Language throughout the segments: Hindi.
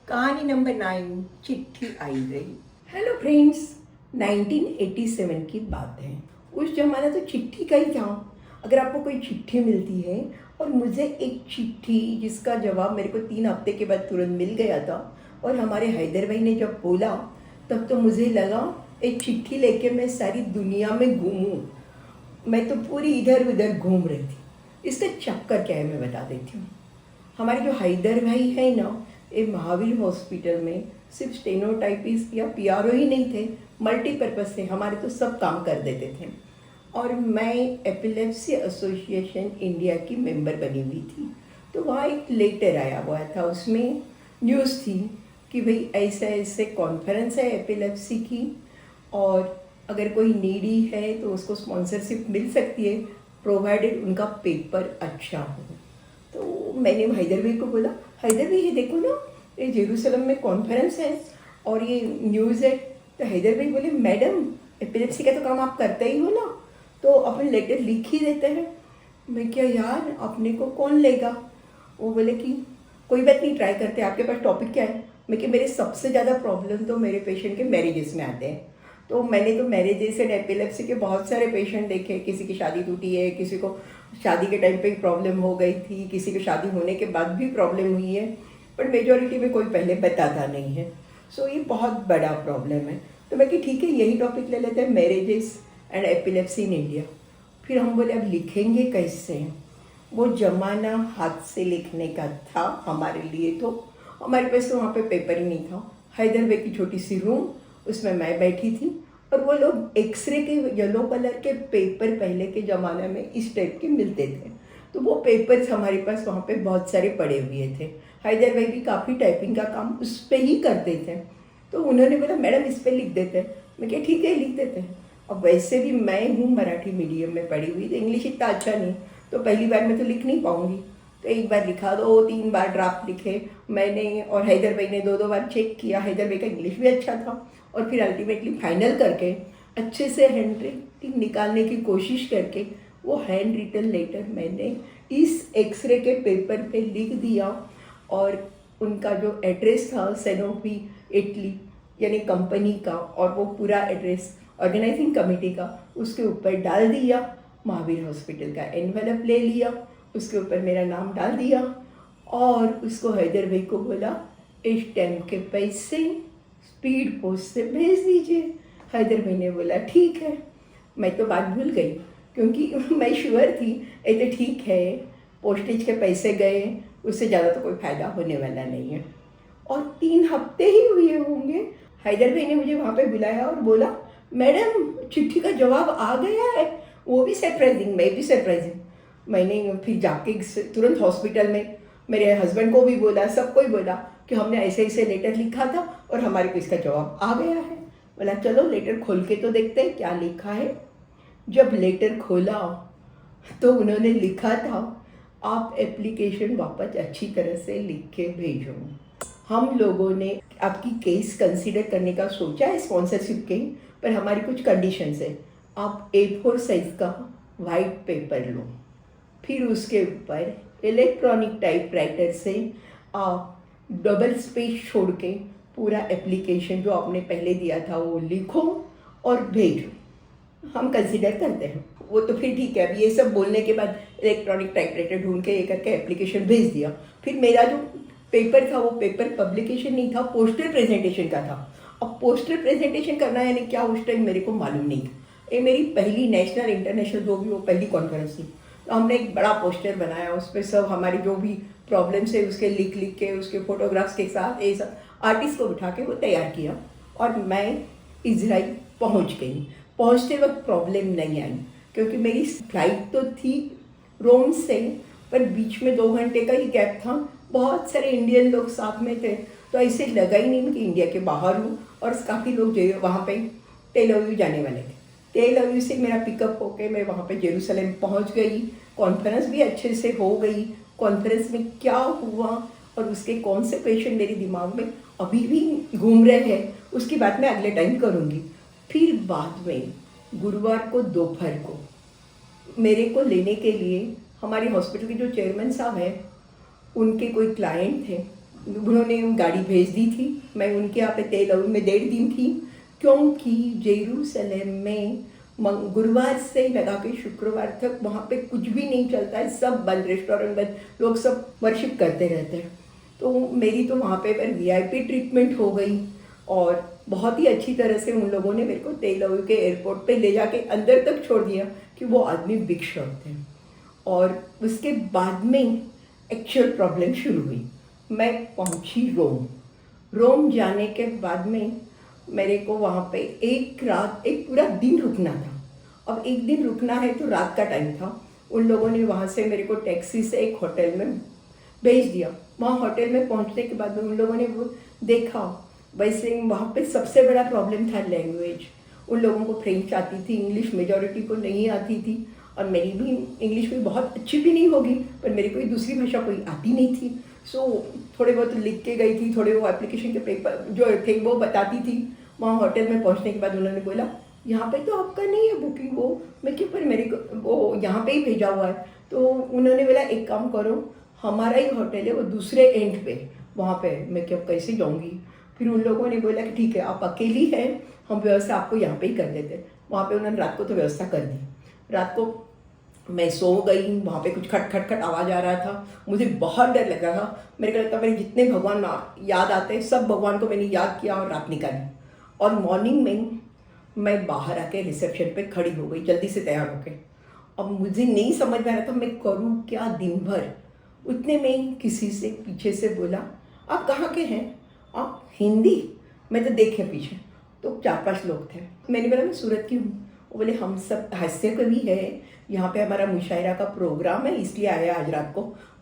कहानी नंबर 9, चिट्ठी आई गई। हेलो फ्रेंड्स, 1987 की बात है। उस जमाना तो चिट्ठी का ही था। अगर आपको कोई चिट्ठी मिलती है, और मुझे एक चिट्ठी जिसका जवाब मेरे को 3 हफ्ते के बाद तुरंत मिल गया था, और हमारे हैदर भाई ने जब बोला तब तो मुझे लगा एक चिट्ठी लेके मैं सारी दुनिया में घूमूं। मैं तो पूरी इधर उधर घूम रही थी। इसका चक्कर क्या है मैं बता देती हूँ। हमारे जो हैदर भाई है ना, ये महावीर हॉस्पिटल में सिर्फ स्टेनोटाइपिस्ट या पीआरओ ही नहीं थे, मल्टीपर्पज़ थे। हमारे तो सब काम कर देते थे। और मैं एपिलेप्सी एसोसिएशन इंडिया की मेंबर बनी हुई थी। तो वहाँ एक लेटर आया हुआ था, उसमें न्यूज़ थी कि भाई ऐसे ऐसे कॉन्फ्रेंस है एपिलेप्सी की, और अगर कोई नीडी है तो उसको स्पॉन्सरशिप मिल सकती है, प्रोवाइडेड उनका पेपर अच्छा हो। तो मैंने हैदर भाई को बोला, हैदर भाई ये देखो ना, ये जेरूसलम में कॉन्फ्रेंस है और ये न्यूज़ है। तो हैदर भाई बोले, मैडम एपिलेप्सी का तो काम आप करते ही हो ना, तो अपन लेटर लिख ही देते हैं। मैं क्या यार, अपने को कौन लेगा। वो बोले कि कोई बात नहीं, ट्राई करते हैं। आपके पास टॉपिक क्या है। मैं कि मेरे सबसे ज़्यादा प्रॉब्लम तो मेरे पेशेंट के मैरिजेस में आते हैं। तो मैंने तो मैरिजेस एंड एपिलेप्सी के बहुत सारे पेशेंट देखे। किसी की शादी टूटी है, किसी को शादी के टाइम पे प्रॉब्लम हो गई थी, किसी को शादी होने के बाद भी प्रॉब्लम हुई है, पर मेजॉरिटी में कोई पहले बताता नहीं है। सो ये बहुत बड़ा प्रॉब्लम है। तो मैं कि ठीक है, यही टॉपिक ले लेते हैं, marriages and epilepsy in India. फिर हम बोले अब लिखेंगे कैसे। वो ज़माना हाथ से लिखने का था हमारे लिए। तो हमारे पास तो वहाँ पे पेपर ही नहीं था। हैदर भाई की छोटी सी रूम, उसमें मैं बैठी थी, और वो लोग एक्सरे के येलो कलर के पेपर पहले के ज़माने में इस टाइप के मिलते थे। तो वो पेपर्स हमारे पास वहाँ पे बहुत सारे पड़े हुए थे। हैदर भाई भी काफ़ी टाइपिंग का काम उस पर ही करते थे। तो उन्होंने बोला, मैडम इस पर लिख देते हैं। मैं कहा ठीक है, लिख देते हैं। अब वैसे भी मैं हूँ मराठी मीडियम में पढ़ी हुई, तो इंग्लिश इतना अच्छा नहीं, तो पहली बार मैं तो लिख नहीं पाऊँगी। तो एक बार लिखा, 2-3 बार ड्राफ्ट लिखे मैंने, और हैदर भाई ने 2-2 बार चेक किया। हैदर भाई का इंग्लिश भी अच्छा था। और फिर अल्टीमेटली फाइनल करके अच्छे से हैंड राइटिंग निकालने की कोशिश करके वो हैंड रिटन लेटर मैंने इस एक्सरे के पेपर पे लिख दिया। और उनका जो एड्रेस था सेनोफी इटली यानी कंपनी का, और वो पूरा एड्रेस ऑर्गेनाइजिंग कमेटी का उसके ऊपर डाल दिया। महावीर हॉस्पिटल का एनवेलप ले लिया, उसके ऊपर मेरा नाम डाल दिया, और उसको हैदर भाई को बोला, इस टाइम के पैसे स्पीड पोस्ट से भेज दीजिए। हैदर भाई ने बोला ठीक है। मैं तो बात भूल गई, क्योंकि मैं श्योर थी ये तो ठीक है, पोस्टेज के पैसे गए, उससे ज़्यादा तो कोई फ़ायदा होने वाला नहीं है। और 3 हफ्ते ही हुए होंगे, हैदर भाई ने मुझे वहाँ पे बुलाया और बोला, मैडम चिट्ठी का जवाब आ गया है। वो भी सरप्राइजिंग, मैं भी सरप्राइजिंग। मैंने फिर जाके तुरंत हॉस्पिटल में मेरे हस्बैंड को भी बोला, सबको ही बोला कि हमने ऐसे ऐसे लेटर लिखा था और हमारे को इसका जवाब आ गया है। बोला चलो लेटर खोल के तो देखते हैं क्या लिखा है। जब लेटर खोला तो उन्होंने लिखा था, आप एप्लीकेशन वापस अच्छी तरह से लिख के भेजो। हम लोगों ने आपकी केस कंसीडर करने का सोचा है स्पॉन्सरशिप के, पर हमारी कुछ कंडीशंस है। आप A4 साइज का वाइट पेपर लो, फिर उसके ऊपर इलेक्ट्रॉनिक टाइपराइटर से आप डबल स्पेस छोड़ के पूरा एप्लीकेशन जो आपने पहले दिया था वो लिखो और भेजो, हम कंसीडर करते हैं। वो तो फिर ठीक है। अब ये सब बोलने के बाद इलेक्ट्रॉनिक टाइपराइटर ढूंढ के ये करके एप्लीकेशन भेज दिया। फिर मेरा जो पेपर था वो पेपर पब्लिकेशन नहीं था, पोस्टर प्रेजेंटेशन का था। अब पोस्टर प्रेजेंटेशन करना यानी क्या, उस टाइम मेरे को मालूम नहीं था। ये मेरी पहली नेशनल इंटरनेशनल जो भी वो पहली कॉन्फ्रेंस थी। तो हमने एक बड़ा पोस्टर बनाया, उस पर सब हमारी जो भी प्रॉब्लम्स है उसके लिख लिख के, उसके फोटोग्राफ्स के साथ ये सब आर्टिस्ट को बिठा के वो तैयार किया। और मैं इजराइल पहुंच गई। पहुंचते वक्त प्रॉब्लम नहीं आई, क्योंकि मेरी फ्लाइट तो थी रोम से, पर बीच में 2 घंटे का ही गैप था। बहुत सारे इंडियन लोग साथ में थे, तो ऐसे लगा ही नहीं कि इंडिया के बाहर हूँ। और काफ़ी लोग जो वहाँ पे तेल अवीव जाने वाले थे। तेल अवीव से मेरा पिकअप होके मैं वहाँ पे जेरूसलम पहुँच गई। कॉन्फ्रेंस भी अच्छे से हो गई। कॉन्फ्रेंस में क्या हुआ और उसके कौन से पेशेंट मेरे दिमाग में अभी भी घूम रहे हैं, उसकी बात मैं अगले टाइम करूँगी। फिर बाद में गुरुवार को दोपहर को मेरे को लेने के लिए हमारे हॉस्पिटल के जो चेयरमैन साहब हैं, उनके कोई क्लाइंट थे, उन्होंने गाड़ी भेज दी थी। मैं उनके यहाँ पे तेल अवीव में 1.5 दिन थी, क्योंकि जेरूसलम में गुरुवार से लगा के शुक्रवार तक वहाँ पे कुछ भी नहीं चलता है, सब बंद, रेस्टोरेंट बंद, लोग सब वर्शिप करते रहते हैं। तो मेरी तो वहाँ पे फिर VIP ट्रीटमेंट हो गई और बहुत ही अच्छी तरह से उन लोगों ने मेरे को तेल अवीव के एयरपोर्ट पे ले जाके अंदर तक छोड़ दिया कि वो आदमी बिग शॉट थे। और उसके बाद में एक्चुअल प्रॉब्लम शुरू हुई। मैं पहुंची रोम जाने के बाद में मेरे को वहाँ पे एक पूरा दिन रुकना था। अब एक दिन रुकना है तो रात का टाइम था। उन लोगों ने वहाँ से मेरे को टैक्सी से एक होटल में भेज दिया। वहाँ होटल में पहुँचने के बाद में उन लोगों ने वो देखा। वैसे वहाँ पे सबसे बड़ा प्रॉब्लम था लैंग्वेज। उन लोगों को फ्रेंच आती थी, इंग्लिश मेजॉरिटी को नहीं आती थी, और मेरी भी इंग्लिश भी बहुत अच्छी भी नहीं होगी, पर मेरी कोई दूसरी भाषा कोई आती नहीं थी। सो थोड़े बहुत लिख के गई थी, थोड़े वो एप्लीकेशन के पेपर जो थे वो बताती थी। वहाँ होटल में पहुँचने के बाद उन्होंने बोला यहाँ पे तो आपका नहीं है बुकिंग, वो मैं क्यों, पर मेरे को वो यहाँ पे ही भेजा हुआ है। तो उन्होंने बोला एक काम करो, हमारा ही होटल है वो दूसरे एंड पे, वहाँ पे मैं क्या कैसे जाऊँगी। फिर उन लोगों ने बोला कि ठीक है आप अकेली हैं, हम व्यवस्था आपको यहाँ पे ही कर देते। वहाँ पे उन्होंने रात को तो व्यवस्था कर दी। रात को मैं सो गई, वहाँ पे कुछ खट खट खट आवाज़ आ रहा था, मुझे बहुत डर लग रहा था। मेरे को लगता मेरे जितने भगवान याद आते हैं सब भगवान को मैंने याद किया और रात निकाली। और मॉर्निंग में मैं बाहर आके रिसेप्शन पे खड़ी हो गई जल्दी से तैयार होके। अब मुझे नहीं समझ में आ रहा था मैं करूँ क्या दिन भर। उतने में किसी से पीछे से बोला आप कहाँ के हैं, आप हिंदी। मैं तो देखे पीछे तो 4-5 लोग थे। मैंने बोला मैं सूरत की हूँ। वो बोले हम सब हास्य कवि है, यहाँ पे हमारा मुशायरा का प्रोग्राम है इसलिए आए आज रात को,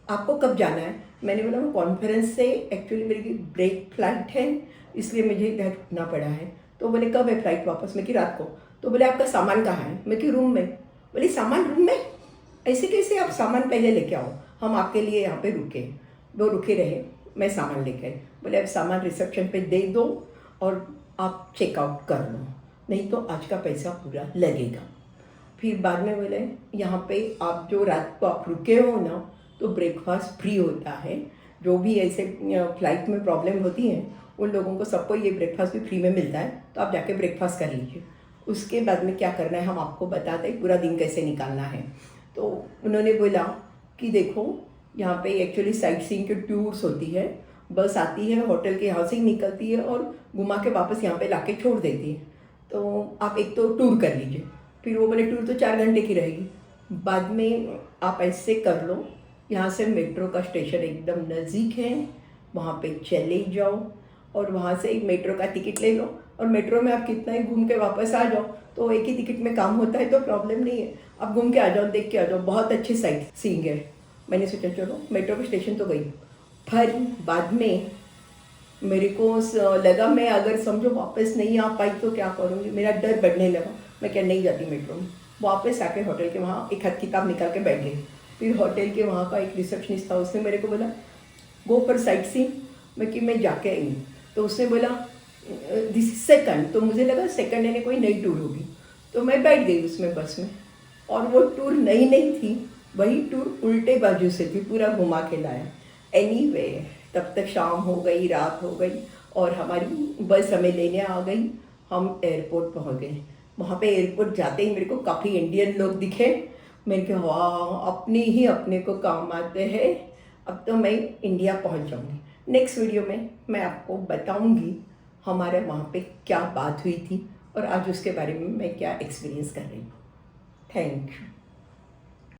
आपको कब जाना है। मैंने बोला मैं कॉन्फ्रेंस से, एक्चुअली मेरी ब्रेक फ्लाइट है इसलिए मुझे इधर रुकना पड़ा है। तो बोले कब है फ्लाइट वापस, मैं कि रात को। तो बोले आपका सामान कहाँ है, मैं कि रूम में। बोले सामान रूम में, ऐसे कैसे, आप सामान पहले लेके आओ, हम आपके लिए यहाँ पे रुके। वो रुके रहे, मैं सामान लेके आई। बोले अब सामान रिसेप्शन पे दे दो और आप चेकआउट कर लो, नहीं तो आज का पैसा पूरा लगेगा। फिर बाद में बोले यहाँ पे आप जो रात को आप रुके हो ना तो ब्रेकफास्ट फ्री होता है, जो भी ऐसे फ्लाइट में प्रॉब्लम होती है उन लोगों को सबको ये ब्रेकफास्ट भी फ्री में मिलता है, तो आप जाके ब्रेकफास्ट कर लीजिए। उसके बाद में क्या करना है हम आपको बताते हैं, पूरा दिन कैसे निकालना है। तो उन्होंने बोला कि देखो यहाँ पे एक्चुअली साइट सीइंग की टूर्स होती है, बस आती है होटल के यहाँ से ही निकलती है और घुमा के वापस यहाँ पे लाके छोड़ देती है, तो आप एक तो टूर कर लीजिए। फिर वो बोले टूर तो 4 घंटे की रहेगी, बाद में आप ऐसे कर लो, यहाँ से मेट्रो का स्टेशन एकदम नज़दीक है, वहाँ पे चले जाओ और वहाँ से एक मेट्रो का टिकट ले लो और मेट्रो में आप कितना ही घूम के वापस आ जाओ, तो एक ही टिकट में काम होता है तो प्रॉब्लम नहीं है। आप घूम के आ जाओ, देख के आ जाओ, बहुत अच्छी साइट सीइंग है। मैंने सोचा चलो मेट्रो के स्टेशन तो गई। फिर बाद में मेरे को लगा मैं अगर समझो वापस नहीं आ पाई तो क्या करूँगी, मेरा डर बढ़ने लगा। मैं क्या नहीं जाती मेट्रो में। वापस आके होटल के वहाँ एक हाथ किताब निकाल के बैठ गई। फिर होटल के वहाँ का एक रिसेप्शनिस्ट था, उसने मेरे को बोला गो फॉर साइट सीइंग। मैं कि मैं जाके आई। तो उसने बोला दिस इज सेकंड, तो मुझे लगा सेकंड यानी कोई नई टूर होगी, तो मैं बैठ गई उसमें बस में। और वो टूर नई नहीं थी, वही टूर उल्टे बाजू से थी, पूरा घुमा के लाया। एनीवे तब तक शाम हो गई, रात हो गई और हमारी बस हमें लेने आ गई। हम एयरपोर्ट पहुंच गए। वहाँ पे एयरपोर्ट जाते ही मेरे को काफ़ी इंडियन लोग दिखे। मैंने कहा वाह, अपने ही अपने को काम आते हैं, अब तो मैं इंडिया पहुँच जाऊँगी। नेक्स्ट वीडियो में मैं आपको बताऊँगी हमारे वहाँ पे क्या बात हुई थी और आज उसके बारे में मैं क्या एक्सपीरियंस कर रही हूँ। Thank you.